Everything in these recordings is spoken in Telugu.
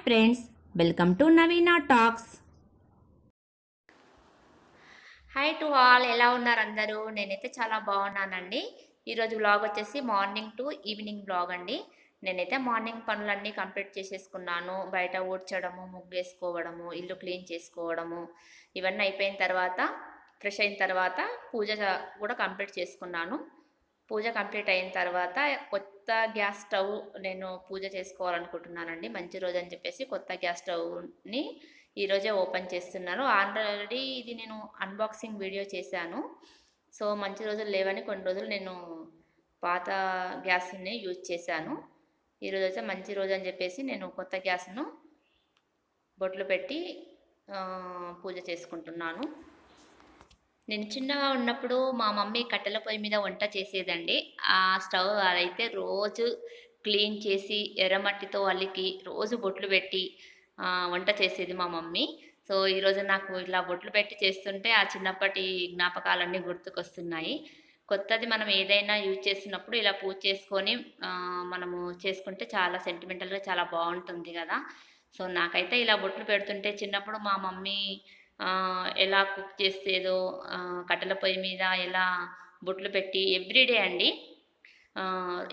Friends, welcome to Naveena talks. Hi to all, ఎలా ఉన్నారు అందరూ? నేనైతే చాలా బాగున్నానండి. ఈరోజు వ్లాగ్ వచ్చేసి మార్నింగ్ టు ఈవినింగ్ వ్లాగ్ అండి. నేనైతే మార్నింగ్ పనులన్నీ కంప్లీట్ చేసేసుకున్నాను. బయట ఊడ్చడము, ముగ్గేసుకోవడము, ఇల్లు క్లీన్ చేసుకోవడము, ఇవన్నీ అయిపోయిన తర్వాత ఫ్రెష్ అయిన తర్వాత పూజ కూడా కంప్లీట్ చేసుకున్నాను. పూజ కంప్లీట్ అయిన తర్వాత కొత్త గ్యాస్ స్టవ్ నేను పూజ చేసుకోవాలనుకుంటున్నానండి. మంచి రోజు అని చెప్పేసి కొత్త గ్యాస్ స్టవ్ని ఈరోజే ఓపెన్ చేస్తున్నాను. ఆల్రెడీ ఇది నేను అన్బాక్సింగ్ వీడియో చేశాను. సో మంచి రోజులు లేవని కొన్ని రోజులు నేను పాత గ్యాస్ని యూజ్ చేశాను. ఈరోజు అయితే మంచి రోజు అని చెప్పేసి నేను కొత్త గ్యాస్ను బొట్లు పెట్టి పూజ చేసుకుంటున్నాను. నేను చిన్నగా ఉన్నప్పుడు మా మమ్మీ కట్టెల పొయ్యి మీద వంట చేసేదండి. ఆ స్టవ్ అదైతే రోజు క్లీన్ చేసి ఎర్రమట్టితో అలికి రోజు బొట్లు పెట్టి వంట చేసేది మా మమ్మీ. సో ఈరోజు నాకు ఇలా బొట్లు పెట్టి చేస్తుంటే ఆ చిన్నప్పటి జ్ఞాపకాలన్నీ గుర్తుకొస్తున్నాయి. కొత్తది మనం ఏదైనా యూజ్ చేసినప్పుడు ఇలా పూజ చేసుకొని మనము చేసుకుంటే చాలా సెంటిమెంటల్గా చాలా బాగుంటుంది కదా. సో నాకైతే ఇలా బొట్లు పెడుతుంటే చిన్నప్పుడు మా మమ్మీ ఎలా కుక్ చేసేదో, కట్టెల పొయ్యి మీద ఎలా బొట్లు పెట్టి ఎవ్రీడే అండి.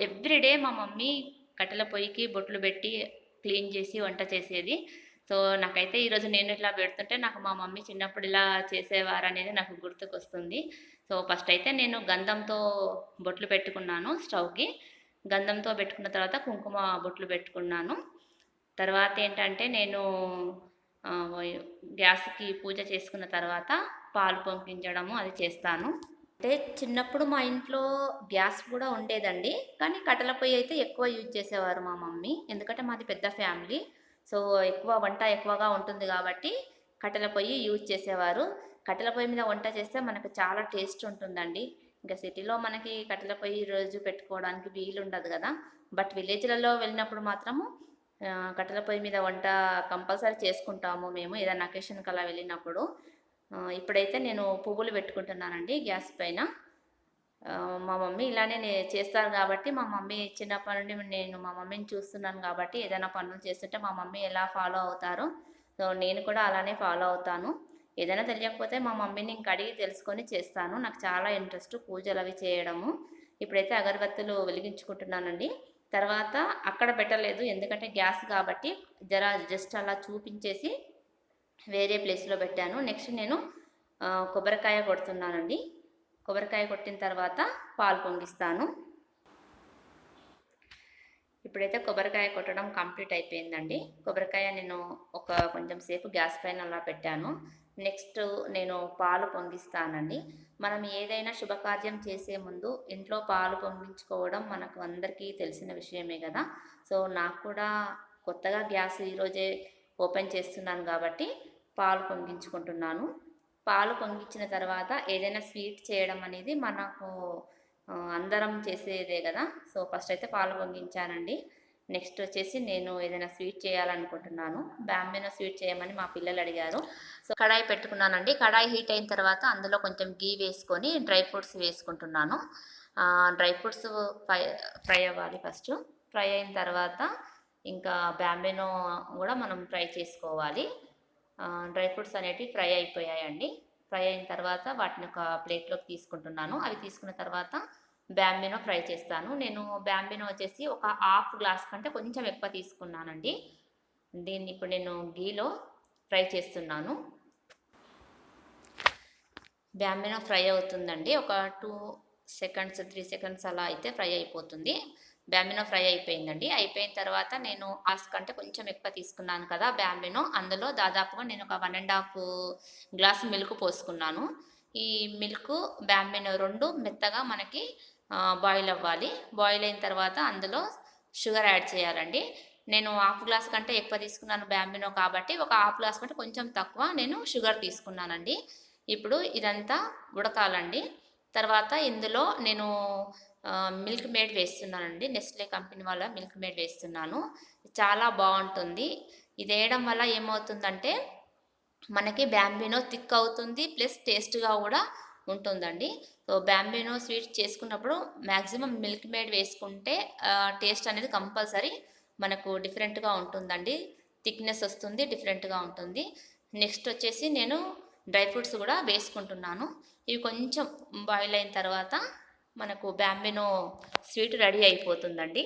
ఎవ్రీడే మా మమ్మీ కట్టెల పొయ్యికి బొట్లు పెట్టి క్లీన్ చేసి వంట చేసేది. సో నాకైతే ఈరోజు నేను ఇట్లా పెడుతుంటే నాకు మా మమ్మీ చిన్నప్పుడు ఇలా చేసేవారు అనేది నాకు గుర్తుకొస్తుంది. సో ఫస్ట్ అయితే నేను గంధంతో బొట్లు పెట్టుకున్నాను స్టవ్కి. గంధంతో పెట్టుకున్న తర్వాత కుంకుమ బొట్లు పెట్టుకున్నాను. తర్వాత ఏంటంటే నేను గ్యాస్కి పూజ చేసుకున్న తర్వాత పాలు పొంగించడము అది చేస్తాను. అంటే చిన్నప్పుడు మా ఇంట్లో గ్యాస్ కూడా ఉండేదండి, కానీ కట్టెల పొయ్యి అయితే ఎక్కువ యూజ్ చేసేవారు మా మమ్మీ. ఎందుకంటే మాది పెద్ద ఫ్యామిలీ. సో ఎక్కువ వంట ఎక్కువగా ఉంటుంది కాబట్టి కట్టెల పొయ్యి యూజ్ చేసేవారు. కట్టెల పొయ్యి మీద వంట చేస్తే మనకు చాలా టేస్ట్ ఉంటుందండి. ఇంకా సిటీలో మనకి కట్టెల పొయ్యి రోజు పెట్టుకోవడానికి వీలు ఉండదు కదా. బట్ విలేజ్లలో వెళ్ళినప్పుడు మాత్రము కట్టెల పొయ్యి మీద వంట కంపల్సరీ చేసుకుంటాము మేము ఏదైనా అకేషన్కి అలా వెళ్ళినప్పుడు. ఇప్పుడైతే నేను పువ్వులు పెట్టుకుంటున్నానండి గ్యాస్ పైన. మా మమ్మీ ఇలానే చేస్తారు కాబట్టి మా మమ్మీ చిన్నప్పటి నుండి నేను మా మమ్మీని చూస్తున్నాను కాబట్టి ఏదైనా పనులు చేస్తుంటే మా మమ్మీ ఎలా ఫాలో అవుతారో సో నేను కూడా అలానే ఫాలో అవుతాను. ఏదైనా తెలియకపోతే మా మమ్మీని ఇంక అడిగి తెలుసుకొని చేస్తాను. నాకు చాలా ఇంట్రెస్ట్ పూజలు అవి చేయడము. ఇప్పుడైతే అగరబత్తులు వెలిగించుకుంటున్నానండి. తర్వాత అక్కడ పెట్టలేదు, ఎందుకంటే గ్యాస్ కాబట్టి జస్ట్ అలా చూపించేసి వేరే ప్లేస్లో పెట్టాను. నెక్స్ట్ నేను కొబ్బరికాయ కొడుతున్నానండి. కొబ్బరికాయ కొట్టిన తర్వాత పాలు పొంగిస్తాను. ఇప్పుడైతే కొబ్బరికాయ కొట్టడం కంప్లీట్ అయిపోయిందండి. కొబ్బరికాయ నేను కొంచెం సేపు గ్యాస్ పైన అలా పెట్టాను. నెక్స్ట్ నేను పాలు పొంగిస్తానండి. మనం ఏదైనా శుభకార్యం చేసే ముందు ఇంట్లో పాలు పొంగించుకోవడం మనకు అందరికీ తెలిసిన విషయమే కదా. సో నాకు కూడా కొత్తగా గ్యాస్ ఈరోజే ఓపెన్ చేస్తున్నాను కాబట్టి పాలు పొంగించుకుంటున్నాను. పాలు పొంగించిన తర్వాత ఏదైనా స్వీట్ చేయడం అనేది మనకు అందరం చేసేదే కదా. సో ఫస్ట్ అయితే పాలు పొంగించానండి. నెక్స్ట్ వచ్చేసి నేను ఏదైనా స్వీట్ చేయాలనుకుంటున్నాను. బ్యాంబినో స్వీట్ చేయమని మా పిల్లలు అడిగారు. సో కడాయి పెట్టుకున్నానండి. కడాయి హీట్ అయిన తర్వాత అందులో కొంచెం గీ వేసుకొని డ్రై ఫ్రూట్స్ వేసుకుంటున్నాను. డ్రై ఫ్రూట్స్ ఫ్రై అవ్వాలి ఫస్ట్. ఫ్రై అయిన తర్వాత ఇంకా బ్యాంబినో కూడా మనం ఫ్రై చేసుకోవాలి. డ్రై ఫ్రూట్స్ అనేటివి ఫ్రై అయిపోయాయండి. ఫ్రై అయిన తర్వాత వాటిని ఒక ప్లేట్లోకి తీసుకుంటున్నాను. అవి తీసుకున్న తర్వాత బ్యాంబినో ఫ్రై చేస్తాను. నేను బ్యాంబినో వచ్చేసి ఒక హాఫ్ గ్లాస్ కంటే కొంచెం ఎక్కువ తీసుకున్నానండి. దీన్ని ఇప్పుడు నేను గీలో ఫ్రై చేస్తున్నాను. బ్యాంబినో ఫ్రై అవుతుందండి. ఒక 2 సెకండ్స్ 3 సెకండ్స్ అలా అయితే ఫ్రై అయిపోతుంది. బ్యాంబినో ఫ్రై అయిపోయిందండి. అయిపోయిన తర్వాత నేను గ్లాస్ కంటే కొంచెం ఎక్కువ తీసుకున్నాను కదా బ్యాంబినో, అందులో దాదాపుగా నేను ఒక 1.5 గ్లాస్ మిల్క్ పోసుకున్నాను. ఈ మిల్క్ బ్యాంబినో 2 మెత్తగా మనకి బాయిల్ అవ్వాలి. బాయిల్ అయిన తర్వాత అందులో షుగర్ యాడ్ చేయాలండి. నేను హాఫ్ గ్లాస్ కంటే ఎక్కువ తీసుకున్నాను బ్యాంబినో కాబట్టి ఒక హాఫ్ గ్లాస్ కంటే కొంచెం తక్కువ నేను షుగర్ తీసుకున్నానండి. ఇప్పుడు ఇదంతా ఉడకాలండి. తర్వాత ఇందులో నేను మిల్క్ మేడ్ వేస్తున్నానండి. నెస్లే కంపెనీ వాళ్ళ మిల్క్ మేడ్ వేస్తున్నాను. చాలా బాగుంటుంది. ఇది వేయడం వల్ల ఏమవుతుందంటే మనకి బ్యాంబినో థిక్ అవుతుంది, ప్లస్ టేస్ట్గా కూడా ఉంటుందండి. సో బ్యాంబినో స్వీట్ చేసుకున్నప్పుడు మ్యాక్సిమం మిల్క్ మేడ్ వేసుకుంటే టేస్ట్ అనేది కంపల్సరీ మనకు డిఫరెంట్గా ఉంటుందండి. థిక్నెస్ వస్తుంది, డిఫరెంట్గా ఉంటుంది. నెక్స్ట్ వచ్చేసి నేను డ్రై ఫ్రూట్స్ కూడా వేసుకుంటున్నాను. ఇవి కొంచెం బాయిల్ అయిన తర్వాత మనకు బ్యాంబినో స్వీట్ రెడీ అయిపోతుందండి.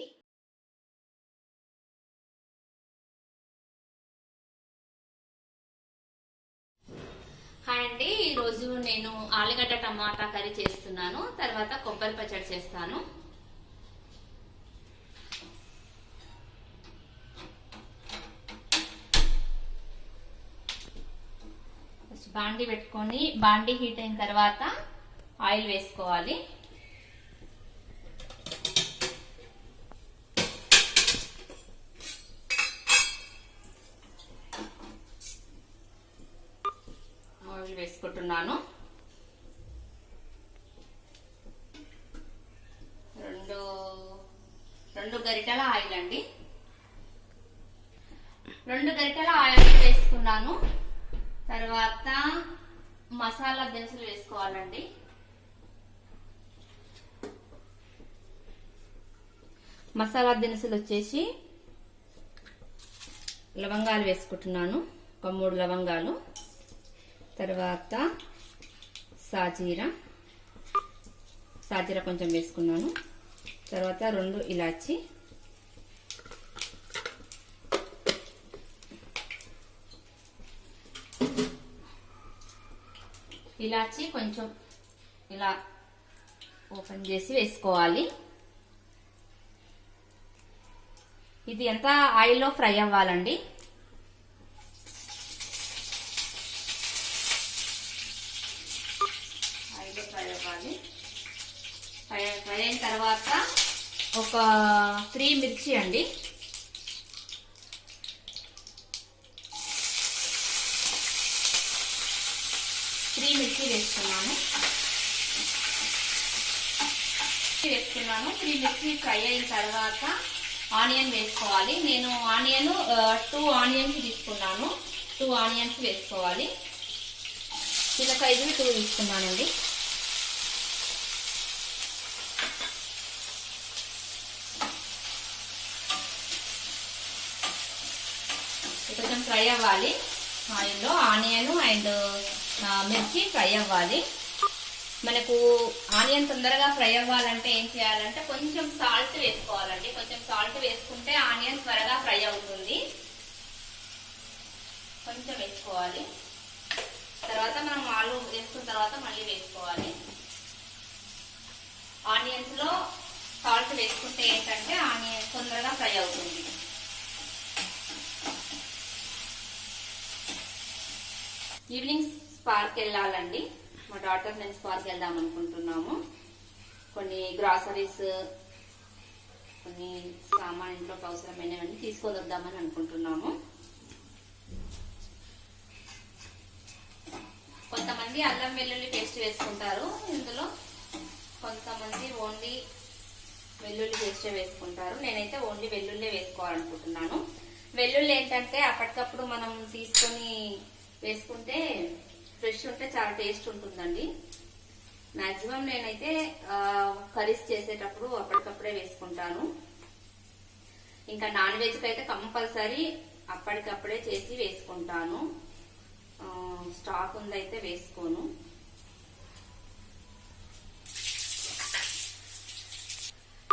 హాయ్ అండి, ఈరోజు నేను ఆలుగడ్డ టమాటా కర్రీ చేస్తున్నాను. తర్వాత కొబ్బరి పచ్చడి చేస్తాను. బాండి పెట్టుకొని బాండి హీట్ అయిన తర్వాత ఆయిల్ వేసుకోవాలి. ఆయిల్ వేసుకుంటున్నాను. రెండు గరిటెల ఆయిల్ అండి. 2 గరిటెల ఆయిల్ వేసుకున్నాను. తర్వాత మసాలా దినుసులు వేసుకోవాలండి. మసాలా దినుసులు వచ్చేసి లవంగాలు వేసుకుంటున్నాను, ఒక 3 లవంగాలు. తర్వాత సాజీరా కొంచెం వేసుకున్నాను. తర్వాత 2 ఇలాచి, ఇలాచి కొంచెం ఇలా ఓపెన్ చేసి వేసుకోవాలి. ఇది ఎంత ఆయిల్లో ఫ్రై అవ్వాలండి. ఆయిల్లో ఫ్రై అవ్వాలి. ఫ్రై అయిన తర్వాత ఒక 3 మిర్చి అండి. మిర్చి వేసుకున్నాను. 3 మిర్చి ఫ్రై అయిన తర్వాత ఆనియన్ వేసుకోవాలి. నేను 2 ఆనియన్స్ తీసుకున్నాను. 2 ఆనియన్స్ వేసుకోవాలి. చిన్న సైజు 2 తీసుకున్నానండి. కొంచెం ఫ్రై అవ్వాలి ఆయిల్లో. ఆనియన్ అండ్ మిర్చి ఫ్రై అవ్వాలి. మనకు ఆనియన్ తొందరగా ఫ్రై అవ్వాలంటే ఏం చేయాలంటే కొంచెం సాల్ట్ వేసుకోవాలండి. కొంచెం సాల్ట్ వేసుకుంటే ఆనియన్ త్వరగా ఫ్రై అవుతుంది. కొంచెం వేసుకోవాలి. తర్వాత మనం ఆలు వేసుకున్న తర్వాత మళ్ళీ వేసుకోవాలి. ఆనియన్స్ లో సాల్ట్ వేసుకుంటే ఏంటంటే ఆనియన్ తొందరగా ఫ్రై అవుతుంది. ఈవినింగ్ స్పార్క్ వెళ్ళాలండి. మా డాటర్ నేను స్పార్క్ వెళ్దాం అనుకుంటున్నాము. కొన్ని గ్రాసరీస్, కొన్ని సామాన్ ఇంట్లోకి అవసరమైనవన్నీ తీసుకొని వద్దామని అనుకుంటున్నాము. కొంతమంది అల్లం వెల్లుల్లి పేస్ట్ వేసుకుంటారు ఇందులో, కొంతమంది ఓన్లీ వెల్లుల్లి పేస్ట్ వేసుకుంటారు. నేనైతే ఓన్లీ వెల్లుల్లి వేసుకోవాలనుకుంటున్నాను. వెల్లుల్లి ఏంటంటే అప్పటికప్పుడు మనం తీసుకొని వేసుకుంటే ఫ్రెష్ ఉంటే చాలా టేస్ట్ ఉంటుందండి. మాక్సిమం నేనైతే కర్రీస్ చేసేటప్పుడు అప్పటికప్పుడే వేసుకుంటాను. ఇంకా నాన్ వెజ్ అయితే కంపల్సరీ అప్పటికప్పుడే చేసి వేసుకుంటాను. స్టాక్ ఉందైతే వేసుకోను.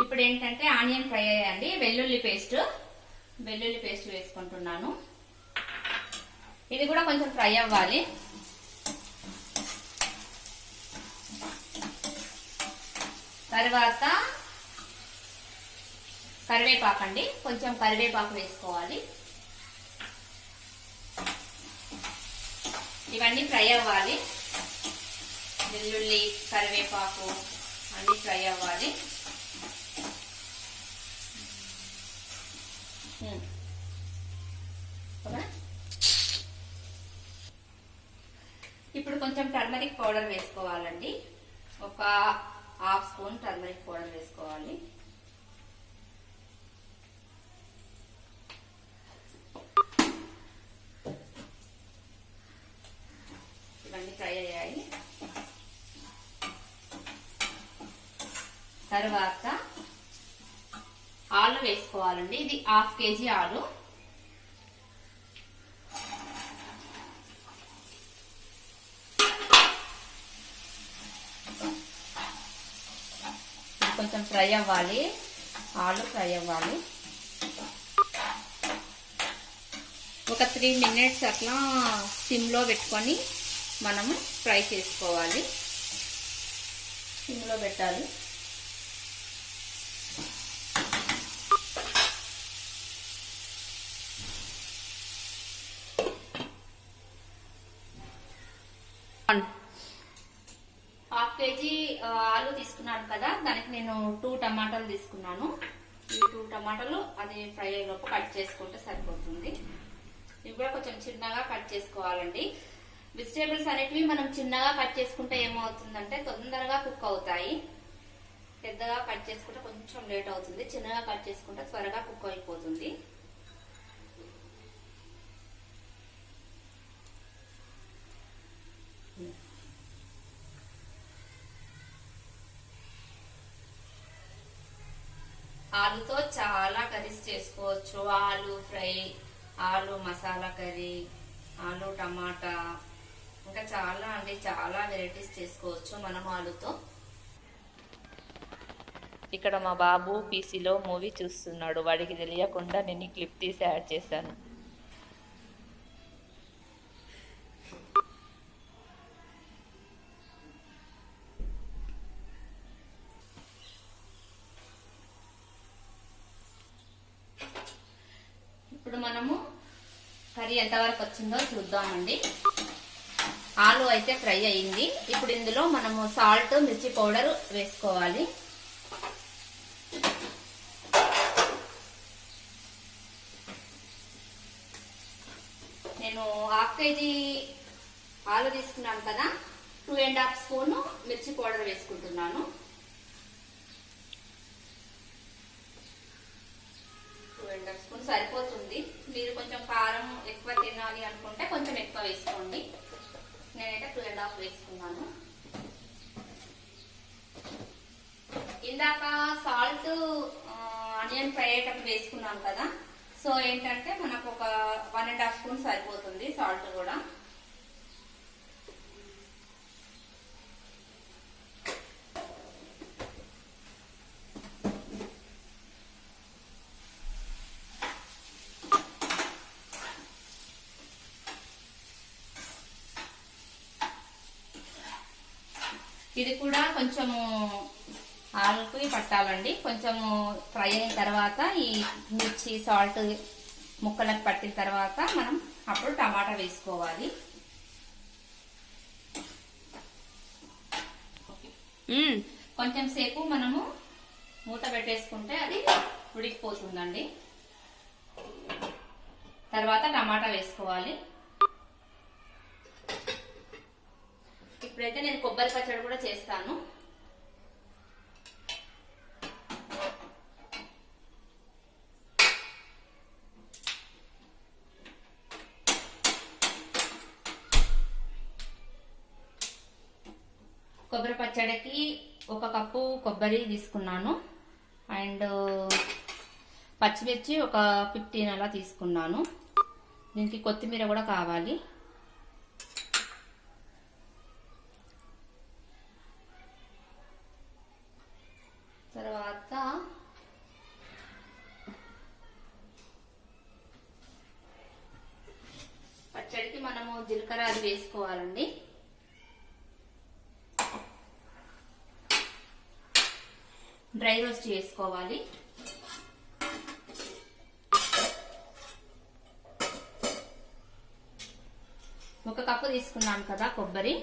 ఇప్పుడు ఏంటంటే ఆనియన్ ఫ్రై అయ్యండి. వెల్లుల్లి పేస్ట్ వేసుకుంటున్నాను. ఇది కూడా కొంచెం ఫ్రై అవ్వాలి. తర్వాత కరివేపాకు అండి, కొంచెం కరివేపాకు వేసుకోవాలి. ఇవన్నీ ఫ్రై అవ్వాలి. వెల్లుల్లి, కరివేపాకు అన్ని ఫ్రై అవ్వాలి. ఇప్పుడు కొంచెం టర్మరిక్ పౌడర్ వేసుకోవాలండి. ఒక 1/2 స్పూన్ టర్మరిక్ పౌడర్ వేసుకోవాలి. ఇవన్నీ ఫ్రై అయ్యాయి. తర్వాత ఆలు వేసుకోవాలండి. ఇది 1/2 కేజీ ఆలు. కొంచెం ఫ్రై అవ్వాలి, ఆలు ఫ్రై అవ్వాలి. ఒక 3 మినిట్స్ అట్లా సిమ్లో పెట్టుకొని మనము ఫ్రై చేసుకోవాలి. సిమ్లో పెట్టాలి. హాఫ్ కేజీ ఆలు తీసుకున్నాను కదా, దానికి నేను 2 టమాటాలు తీసుకున్నాను. ఈ 2 టమాటాలు అది ఫ్రై అయ్యేలోపు కట్ చేసుకుంటే సరిపోతుంది. ఇవి కూడా కొంచెం చిన్నగా కట్ చేసుకోవాలండి. వెజిటేబుల్స్ అనేటివి మనం చిన్నగా కట్ చేసుకుంటే ఏమవుతుందంటే తొందరగా కుక్ అవుతాయి. పెద్దగా కట్ చేసుకుంటే కొంచెం లేట్ అవుతుంది. చిన్నగా కట్ చేసుకుంటే త్వరగా కుక్ అయిపోతుంది. ఆలుతో చాలా కర్రీస్ చేసుకోవచ్చు. ఆలు ఫ్రై, ఆలు మసాలా కర్రీ, ఆలు టమాటా, ఇంకా చాలా వెరైటీస్ చేసుకోవచ్చు మనం ఆలుతో. ఇక్కడ మా బాబు పీసీలో మూవీ చూస్తున్నాడు. వాడికి తెలియకుండా నేను క్లిప్ తీసి యాడ్ చేశాను. ఇప్పుడు మనము కర్రీ ఎంతవరకు వచ్చిందో చూద్దామండి. ఆలు అయితే ఫ్రై అయ్యింది. ఇప్పుడు ఇందులో మనము సాల్ట్, మిర్చి పౌడర్ వేసుకోవాలి. నేను హాఫ్ కేజీ ఆలు తీసుకున్నాను కదా, 2.5 స్పూన్ మిర్చి పౌడర్ వేసుకుంటున్నాను. 2.5 స్పూన్ సరిపోతుంది. మీరు కొంచెం కారం ఎక్కువ తినాలి అనుకుంటే కొంచెం ఎక్కువ వేసుకోండి. నేనైతే 2.5 వేసుకున్నాను. ఇందాక సాల్ట్ ఆనియన్ ఫ్రై అయ్యేటప్పుడు వేసుకున్నాను కదా, సో ఏంటంటే మనకు ఒక 1.5 స్పూన్ సరిపోతుంది సాల్ట్ కూడా. ఇది కూడా కొంచెము ఆలుకి పట్టాలండి. కొంచెము ఫ్రై అయిన తర్వాత ఈ మిర్చి సాల్ట్ ముక్కలకు పట్టిన తర్వాత మనం అప్పుడు టమాటా వేసుకోవాలి. కొంచెం సేపు మనము మూత పెట్టేసుకుంటే అది ఉడికిపోతుందండి. తర్వాత టమాటా వేసుకోవాలి. ఇప్పుడైతే నేను కొబ్బరి పచ్చడి కూడా చేస్తాను. కొబ్బరి పచ్చడికి 1 కప్పు కొబ్బరి తీసుకున్నాను. అండ్ పచ్చిమిర్చి ఒక 15 అలా తీసుకున్నాను. దీనికి కొత్తిమీర కూడా కావాలి. తర్వాత పచ్చడికి మనము జీలకర్ర అది వేసుకోవాలండి. డ్రై రోస్ట్ చేసుకోవాలి. ఒక కప్పు తీసుకున్నాను కదా కొబ్బరి,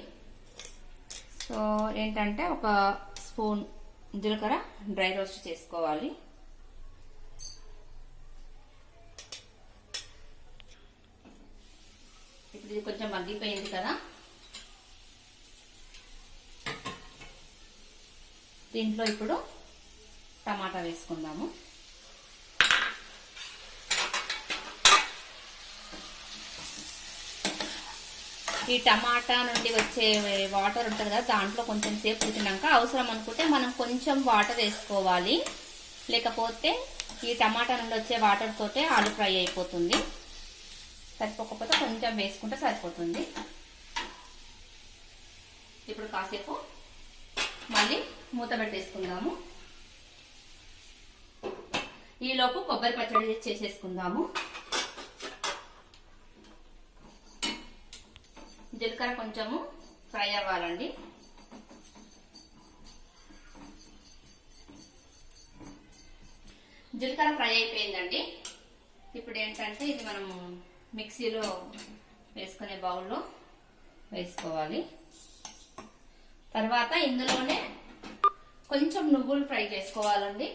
సో ఏంటంటే 1 స్పూన్ జీలకర్ర డ్రై రోస్ట్ చేసుకోవాలి. ఇప్పుడు ఇది కొంచెం మగ్గిపోయింది కదా, దీంట్లో ఇప్పుడు టమాటా వేసుకుందాము. ఈ టమాటా నుండి వచ్చే వాటర్ ఉంటుంది కదా, దాంట్లో కొంచెం సేపు ఉడికినాక అవసరం అనుకుంటే మనం కొంచెం వాటర్ వేసుకోవాలి. లేకపోతే ఈ టమాటా నుండి వచ్చే వాటర్ తోటే ఆలు ఫ్రై అయిపోతుంది. సరిపోకపోతే కొంచెం వేసుకుంటే సరిపోతుంది. ఇప్పుడు కాసేపు మళ్ళీ మూత పెట్టేసుకుందాము. ఈలోపు కొబ్బరి పచ్చడి చేసేసుకుందాము. జీలకర్ర కొంచెము ఫ్రై అవ్వాలండి. జీలకర్ర ఫ్రై అయిపోయిందండి. ఇప్పుడు ఏంటంటే ఇది మనం మిక్సీలో వేసుకునే బౌల్లో వేసుకోవాలి. తర్వాత ఇందులోనే కొంచెం నువ్వులు ఫ్రై చేసుకోవాలండి.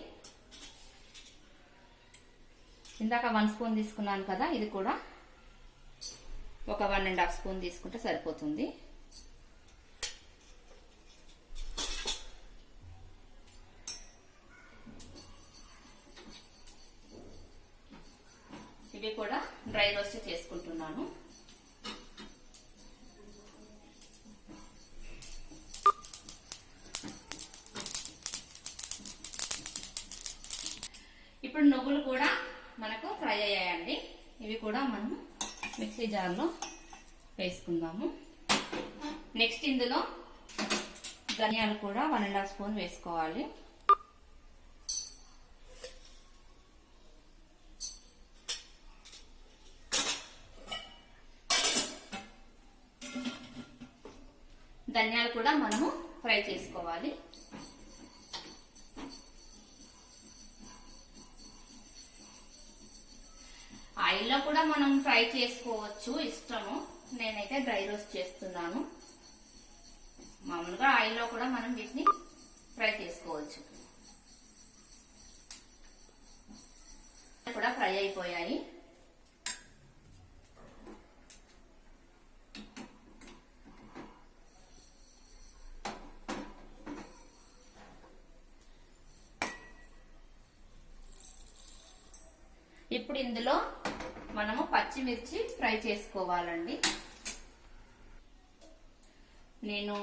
ఇందాక 1 స్పూన్ తీసుకున్నాను కదా, ఇది కూడా ఒక 1.5 స్పూన్ తీసుకుంటే సరిపోతుంది. ఇవి కూడా డ్రై రోస్ట్ చేసుకుంటున్నాను. ఇప్పుడు నువ్వులు కూడా మనకు ఫ్రై అయ్యాయండి. ఇవి కూడా మనం మిక్సీ జార్లో వేసుకుందాము. నెక్స్ట్ ఇందులో ధనియాలు కూడా 1.5 స్పూన్ వేసుకోవాలి. ధనియాలు కూడా మనము ఫ్రై చేసుకోవాలి. ఆయిల్లో కూడా మనం ఫ్రై చేసుకోవచ్చు, ఇష్టము. నేనైతే డ్రై రోస్ట్ చేస్తున్నాను. మామూలుగా ఆయిల్లో కూడా మనం వీటిని ఫ్రై చేసుకోవచ్చు. కూడా ఫ్రై అయిపోయాయి. ఇప్పుడు ఇందులో మనము పచ్చిమిర్చి ఫ్రై చేసుకోవాలండి. నేను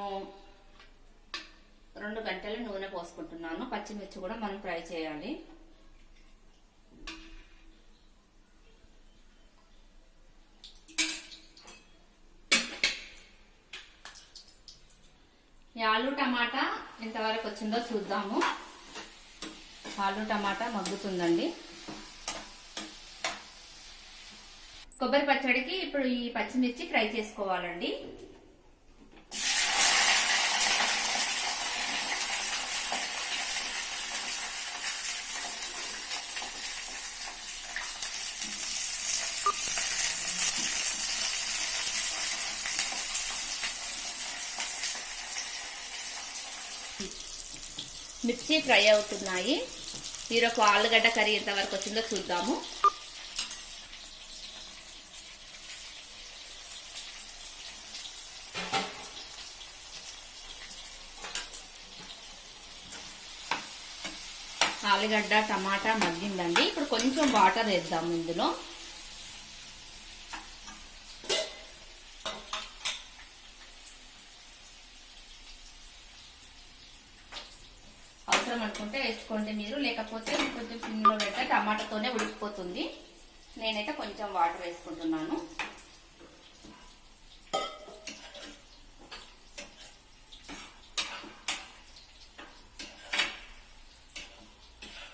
2 గంటల నూనె పోసుకుంటున్నాను. పచ్చిమిర్చి కూడా మనం ఫ్రై చేయాలి. ఈ ఆలు టమాటా ఎంతవరకు వచ్చిందో చూద్దాము. ఆలు టమాటా మగ్గుతుందండి. కొబ్బరి పచ్చడికి ఇప్పుడు ఈ పచ్చిమిర్చి ఫ్రై చేసుకోవాలండి. మిర్చి ఫ్రై అవుతున్నాయి. ఈరోజు ఆలుగడ్డ కర్రీ ఎంతవరకు వచ్చిందో చూద్దాము. ఆలుగడ్డ టమాటా మగ్గిందండి. ఇప్పుడు కొంచెం వాటర్ వేద్దాము ఇందులో. అవసరం అనుకుంటే వేసుకోండి మీరు, లేకపోతే కొంచెం సిమ్లో పెడితే టమాటాతోనే ఉడికిపోతుంది. నేనైతే కొంచెం వాటర్ వేసుకుంటున్నాను.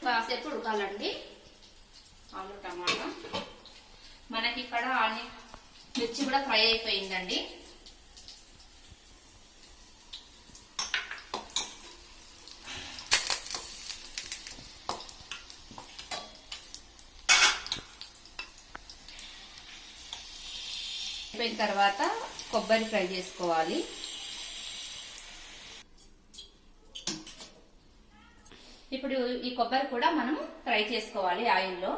కాసేపు ఉడకాలండి ఆలు టమాటా. మనకి ఇక్కడ మిర్చి కూడా ఫ్రై అయిపోయిందండి. అయిపోయిన తర్వాత కొబ్బరి ఫ్రై చేసుకోవాలి. ఇప్పుడు ఈ కొబ్బరి కూడా మనం ఫ్రై చేసుకోవాలి ఆయిల్లో.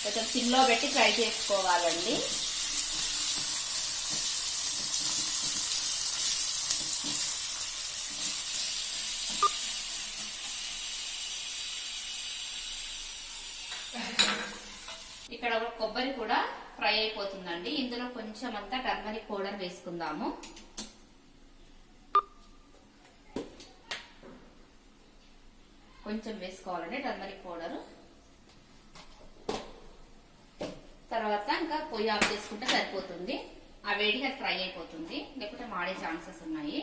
కొంచెం సిమ్లో పెట్టి ఫ్రై చేసుకోవాలండి. ఇక్కడ కొబ్బరి కూడా ఫ్రై అయిపోతుందండి. ఇందులో కొంచెం అంతా టర్మరిక్ పౌడర్ వేసుకుందాము. కొంచెం వేసుకోవాలండి టర్మరిక్ పౌడర్. తర్వాత ఇంకా పొయ్యి ఆఫ్ చేసుకుంటే సరిపోతుంది. ఆ వేడిగా ఫ్రై అయిపోతుంది, లేకపోతే మాడే ఛాన్సెస్ ఉన్నాయి.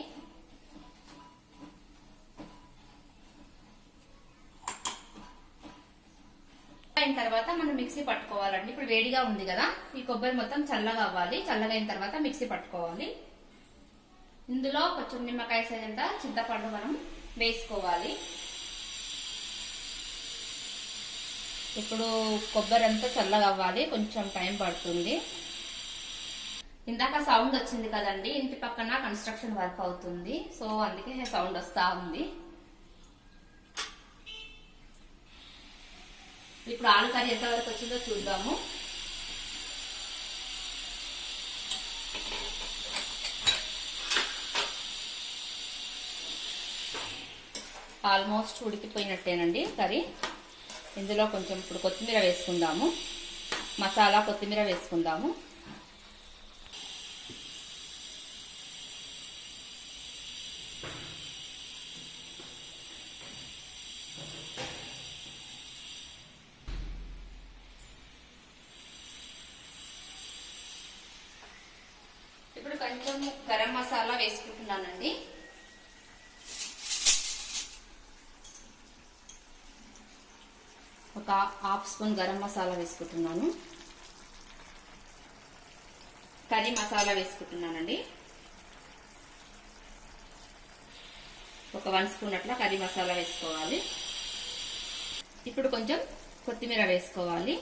అయిన తర్వాత మనం మిక్సీ పట్టుకోవాలండి. ఇప్పుడు వేడిగా ఉంది కదా, ఈ కొబ్బరి మొత్తం చల్లగా అవ్వాలి. చల్లగా అయిన తర్వాత మిక్సీ పట్టుకోవాలి. ఇందులో కొంచెం నిమ్మకాయ సైజంత చింతపండు మనం వేసుకోవాలి. ఇప్పుడు కొబ్బరి అంతా చల్లగా అవ్వాలి, కొంచెం టైం పడుతుంది. ఇందాక సౌండ్ వచ్చింది కదండి, ఇంటి పక్కన కన్స్ట్రక్షన్ వర్క్ అవుతుంది, సో అందుకే సౌండ్ వస్తా ఉంది. ఇప్పుడు ఆలు కర్రీ ఎంతవరకు వచ్చిందో చూద్దాము. ఆల్మోస్ట్ ఉడికిపోయినట్టేనండి కర్రీ. ఇందులో కొంచెం ఇప్పుడు కొత్తిమీర వేసుకుందాము, మసాలా కొత్తిమీర వేసుకుందాము. ఇప్పుడు కొంచెం గరం మసాలా వేసుకుంటున్నానండి. ఒక హాఫ్ స్పూన్ గరం మసాలా వేసుకుంటున్నాను. కర్రీ మసాలా వేసుకుంటున్నానండి. ఒక 1 స్పూన్ అట్లా కర్రీ మసాలా వేసుకోవాలి. ఇప్పుడు కొంచెం కొత్తిమీర వేసుకోవాలి.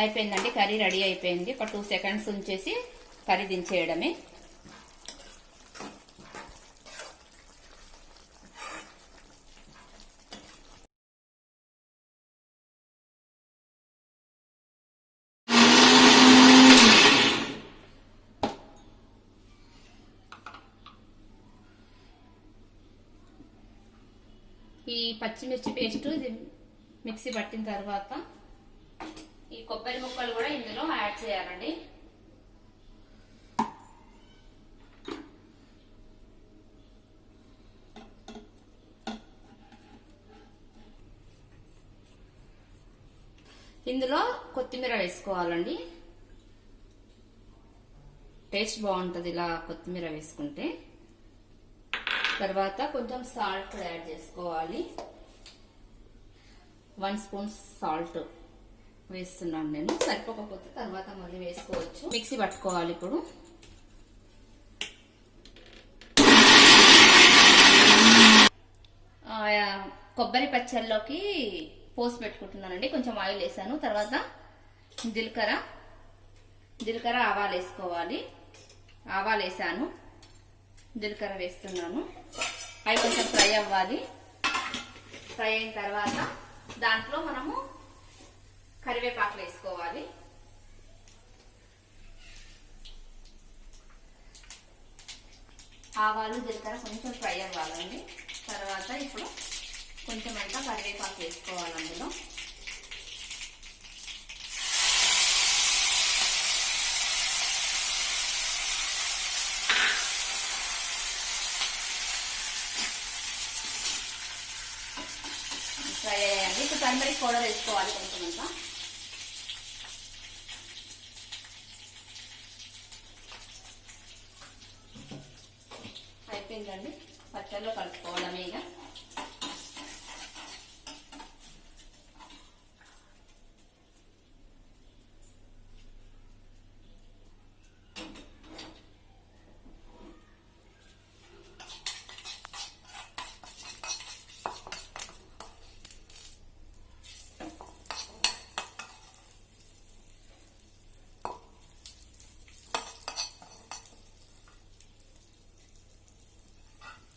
అయిపోయిందండి, కర్రీ రెడీ అయిపోయింది. ఒక 2 సెకండ్స్ ఉంచేసి కర్రీ దించేయడమే. ఈ పచ్చిమిర్చి పేస్ట్ మిక్సీ పట్టిన తర్వాత ఈ కొబ్బరి ముక్కలు కూడా ఇందులో యాడ్ చేయాలండి. ఇందులో కొత్తిమీర వేసుకోవాలండి, టేస్ట్ బాగుంటుంది ఇలా కొత్తిమీర వేసుకుంటే. తర్వాత కొంచెం సాల్ట్ యాడ్ చేసుకోవాలి. 1 స్పూన్ సాల్ట్ వేస్తున్నాను నేను, సరిపోకపోతే తర్వాత మళ్ళీ వేసుకోవచ్చు. మిక్సీ పట్టుకోవాలి. ఇప్పుడు కొబ్బరి పచ్చళ్ళలోకి పోసి పెట్టుకుంటున్నానండి. కొంచెం ఆయిల్ వేసాను, తర్వాత జీలకర్ర ఆవాలు వేసుకోవాలి. ఆవాలు వేసాను, జీలకర్ర వేస్తున్నాను. అవి కొంచెం ఫ్రై అవ్వాలి. ఫ్రై అయిన తర్వాత దాంట్లో మనము కరివేపాకు వేసుకోవాలి. ఆవాలు జీలకర్ర కొంచెం ఫ్రై అవ్వాలండి. తర్వాత ఇప్పుడు కొంచెం అంతా కరివేపాకు వేసుకోవాలి అందులో. ఫ్రై అయ్యాయండి. ఇప్పుడు టర్మరిక్ పౌడర్ వేసుకోవాలి కొంచెం అంతా. అయిపోయిందండి, పచ్చళ్ళలో కలుపుకోవడమే ఇక.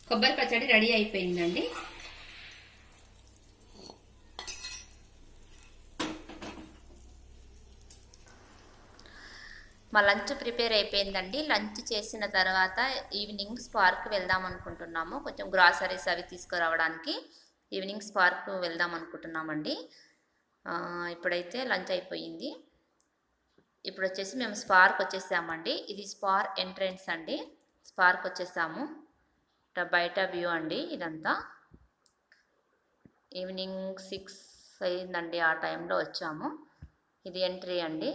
కొబ్బరి పచ్చడి రెడీ అయిపోయిందండి. మా లంచ్ ప్రిపేర్ అయిపోయిందండి. లంచ్ చేసిన తర్వాత ఈవినింగ్ స్పార్క్ వెళ్దాం అనుకుంటున్నాము. కొంచెం గ్రాసరీస్ అవి తీసుకురావడానికి ఈవినింగ్ స్పార్క్ వెళ్దాం అనుకుంటున్నామండి. ఇప్పుడైతే లంచ్ అయిపోయింది. ఇప్పుడు వచ్చేసి మేము స్పార్క్ వచ్చేసామండి. ఇది స్పార్ ఎంట్రన్స్ అండి. స్పార్క్ వచ్చేసాము. బయట వ్యూ అండి ఇదంతా. ఈవినింగ్ 6 అయిందండి, ఆ టైంలో వచ్చాము. ఇది ఎంట్రీ అండి.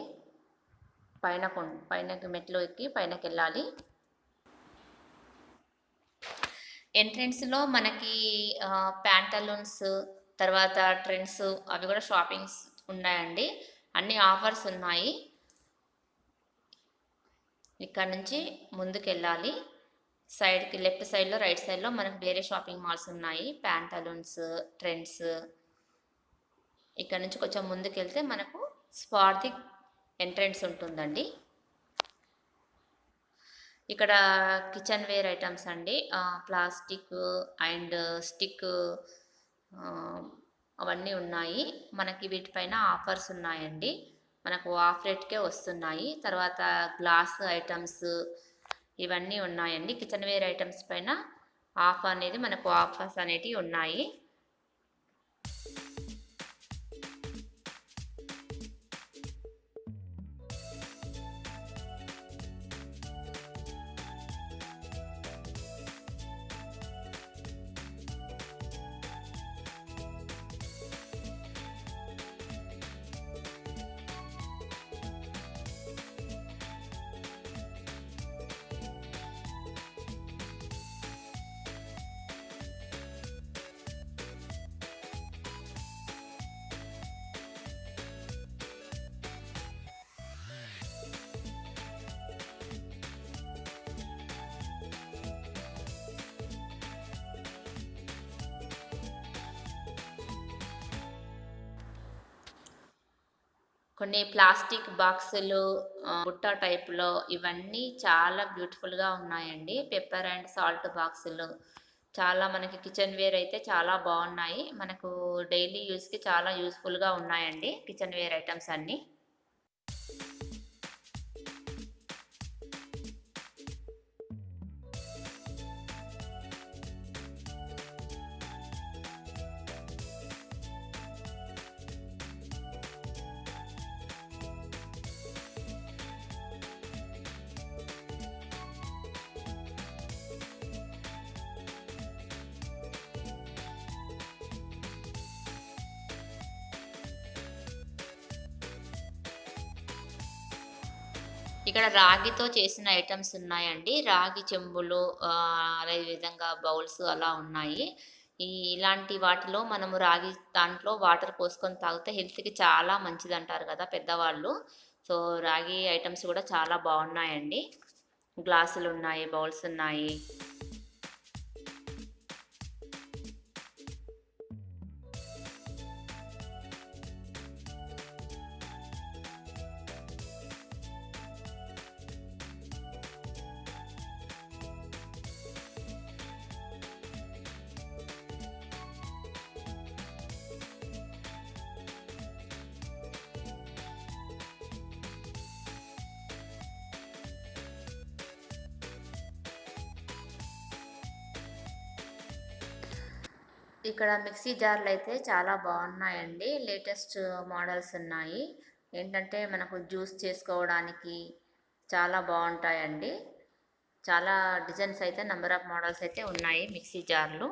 పైనకి మెట్లు ఎక్కి పైనకి వెళ్ళాలి. ఎంట్రెన్స్లో మనకి ప్యాంటలూన్స్, తర్వాత ట్రెండ్స్ అవి కూడా షాపింగ్స్ ఉన్నాయండి. అన్ని ఆఫర్స్ ఉన్నాయి. ఇక్కడ నుంచి ముందుకెళ్ళాలి. సైడ్కి లెఫ్ట్ సైడ్లో రైట్ సైడ్లో మనకు వేరే షాపింగ్ మాల్స్ ఉన్నాయి. Pantaloons, trends. ఇక్కడ నుంచి కొంచెం ముందుకెళ్తే మనకు స్వాతి ఎంట్రెన్స్ ఉంటుందండి. ఇక్కడ కిచెన్ వేర్ ఐటమ్స్ అండి. ప్లాస్టిక్ అండ్ స్టిక్ అవన్నీ ఉన్నాయి. మనకి వీటిపైన ఆఫర్స్ ఉన్నాయండి. మనకు ఆఫ్ రేట్కే వస్తున్నాయి. తర్వాత గ్లాస్ ఐటమ్స్ ఇవన్నీ ఉన్నాయండి. కిచెన్ వేర్ ఐటమ్స్ పైన మనకు ఆఫర్స్ అనేటివి ఉన్నాయి. కొన్ని ప్లాస్టిక్ బాక్సులు బుట్ట టైప్లో ఇవన్నీ చాలా బ్యూటిఫుల్గా ఉన్నాయండి. పెప్పర్ అండ్ సాల్ట్ బాక్సులు చాలా మనకి కిచెన్ వేర్ అయితే చాలా బాగున్నాయి. మనకు డైలీ యూస్కి చాలా యూస్ఫుల్గా ఉన్నాయండి కిచెన్ వేర్ ఐటమ్స్ అన్నీ. ఇక్కడ రాగితో చేసిన ఐటమ్స్ ఉన్నాయండి. రాగి చెంబులు, అదేవిధంగా బౌల్స్ అలా ఉన్నాయి. ఇలాంటి వాటిలో మనము రాగి దాంట్లో వాటర్ పోసుకొని తాగితే హెల్త్‌కి చాలా మంచిదంటారు కదా పెద్దవాళ్ళు. సో, రాగి ఐటమ్స్ కూడా చాలా బాగున్నాయండి. గ్లాసులున్నాయి, బౌల్స్ ఉన్నాయి. ఇక్కడ మిక్సీ జార్లు అయితే చాలా బాగున్నాయండి. లేటెస్ట్ మోడల్స్ ఉన్నాయి. ఏంటంటే మనకు జ్యూస్ చేసుకోవడానికి చాలా బాగుంటాయండి. చాలా డిజైన్స్ అయితే నెంబర్ ఆఫ్ మోడల్స్ అయితే ఉన్నాయి మిక్సీ జార్లు.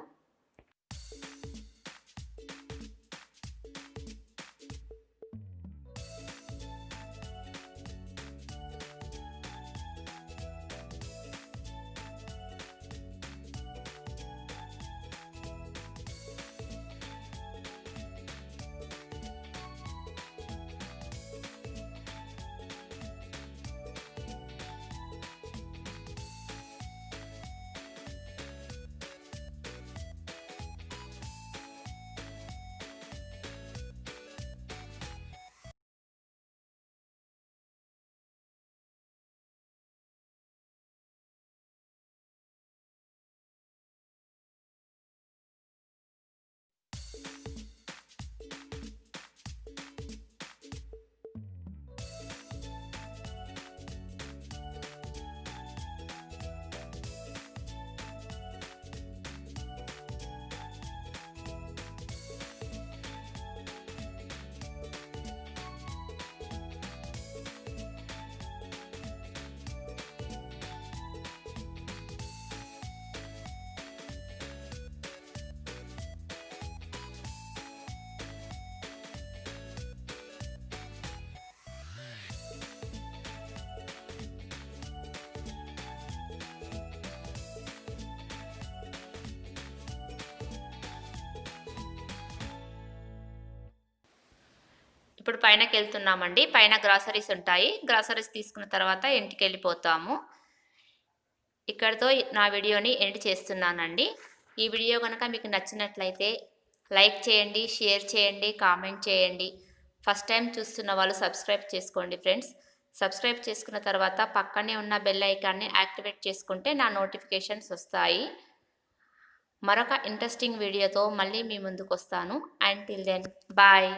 ఇప్పుడు పైనకి వెళ్తున్నామండి. పైన గ్రాసరీస్ ఉంటాయి. గ్రాసరీస్ తీసుకున్న తర్వాత ఇంటికి వెళ్ళిపోతాము. ఇక్కడితో నా వీడియోని ఎండ్ చేస్తున్నానండి. ఈ వీడియో కనుక మీకు నచ్చినట్లయితే లైక్ చేయండి, షేర్ చేయండి, కామెంట్ చేయండి. ఫస్ట్ టైం చూస్తున్న వాళ్ళు సబ్స్క్రైబ్ చేసుకోండి ఫ్రెండ్స్. సబ్స్క్రైబ్ చేసుకున్న తర్వాత పక్కనే ఉన్న బెల్ ఐకాన్ని యాక్టివేట్ చేసుకుంటే నా నోటిఫికేషన్స్ వస్తాయి. మరొక ఇంట్రెస్టింగ్ వీడియోతో మళ్ళీ మీ ముందుకు వస్తాను. Until then bye.